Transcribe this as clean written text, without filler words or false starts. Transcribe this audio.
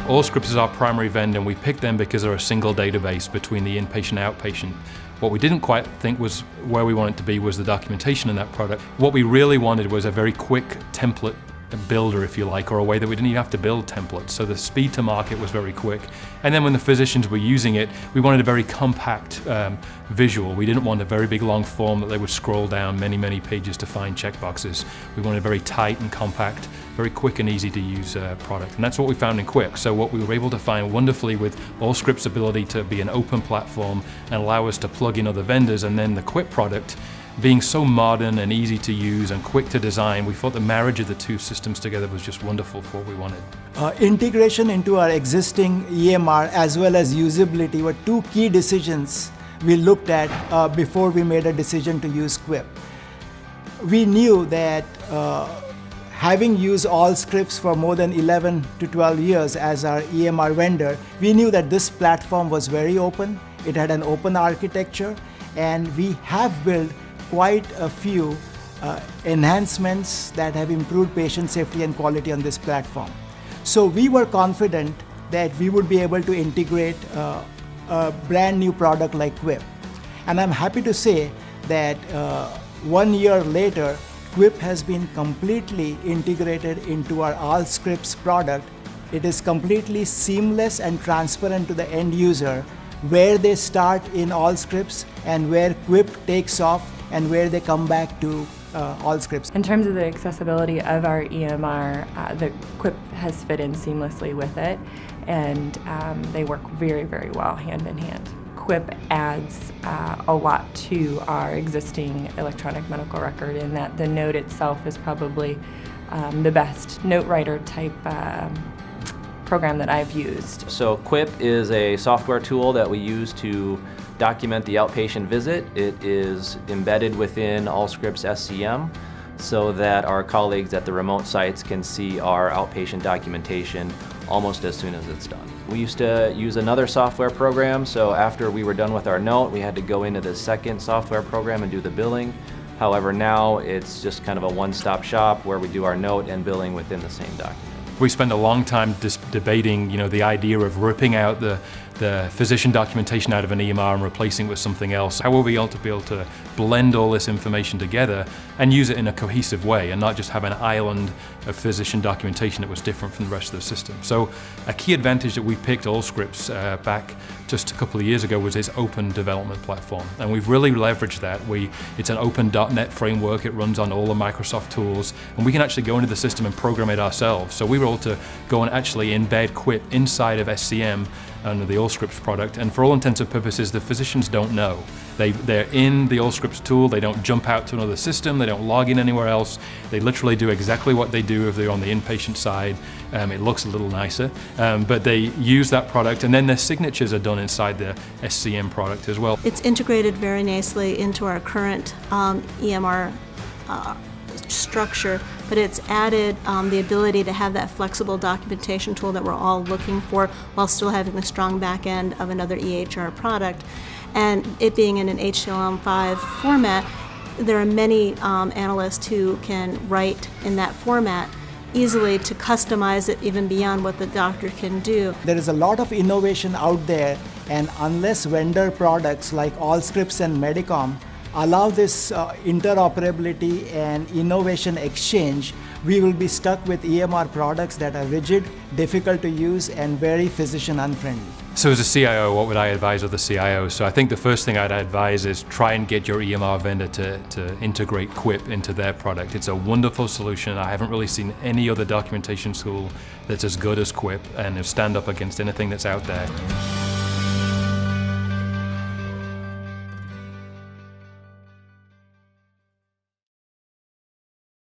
Allscripts is our primary vendor, and we picked them because they're a single database between the inpatient and outpatient. What we didn't quite think was where we wanted to be was the documentation in that product. What we really wanted was a very quick template builder, if you like, or a way that we didn't even have to build templates. So the speed to market was very quick. And then when the physicians were using it, we wanted a very compact visual. We didn't want a very big long form that they would scroll down many, many pages to find checkboxes. We wanted a very tight and compact, very quick and easy to use product. And that's what we found in Quippe. So what we were able to find wonderfully with Allscripts' ability to be an open platform and allow us to plug in other vendors, and then the Quippe product being so modern and easy to use and quick to design, we thought the marriage of the two systems together was just wonderful for what we wanted. Integration into our existing EMR as well as usability were two key decisions we looked at before we made a decision to use Quippe. We knew that having used Allscripts for more than 11 to 12 years as our EMR vendor, we knew that this platform was very open, it had an open architecture, and we have built quite a few enhancements that have improved patient safety and quality on this platform. So we were confident that we would be able to integrate a brand new product like Quippe. And I'm happy to say that 1 year later, Quippe has been completely integrated into our Allscripts product. It is completely seamless and transparent to the end user, where they start in Allscripts and where Quippe takes off and where they come back to Allscripts. In terms of the accessibility of our EMR, the Quippe has fit in seamlessly with it, and they work very, very well hand in hand. Quippe adds a lot to our existing electronic medical record in that the note itself is probably the best note writer type program that I've used. So Quippe is a software tool that we use to document the outpatient visit. It is embedded within Allscripts SCM so that our colleagues at the remote sites can see our outpatient documentation almost as soon as it's done. We used to use another software program, so after we were done with our note, we had to go into the second software program and do the billing. However, now it's just kind of a one-stop shop where we do our note and billing within the same document. We spent a long time debating, the idea of ripping out the physician documentation out of an EMR and replacing it with something else. How will we be able to blend all this information together and use it in a cohesive way and not just have an island of physician documentation that was different from the rest of the system? So a key advantage that we picked Allscripts back just a couple of years ago was its open development platform. And we've really leveraged that. It's an open .NET framework, it runs on all the Microsoft tools, and we can actually go into the system and program it ourselves. So we were able to go and actually embed Quippe inside of SCM under the Allscripts product, and for all intents and purposes, the physicians don't know. They're in the Allscripts tool, they don't jump out to another system, they don't log in anywhere else. They literally do exactly what they do if they're on the inpatient side. It looks a little nicer, but they use that product, and then their signatures are done inside the SCM product as well. It's integrated very nicely into our current EMR structure, but it's added the ability to have that flexible documentation tool that we're all looking for while still having the strong back end of another EHR product. And it being in an HTML5 format, there are many analysts who can write in that format easily to customize it even beyond what the doctor can do. There is a lot of innovation out there, and unless vendor products like Allscripts and Medicom allow this interoperability and innovation exchange, we will be stuck with EMR products that are rigid, difficult to use, and very physician unfriendly. So as a CIO, what would I advise other CIOs? So I think the first thing I'd advise is try and get your EMR vendor to integrate Quippe into their product. It's a wonderful solution. I haven't really seen any other documentation tool that's as good as Quippe and stand up against anything that's out there.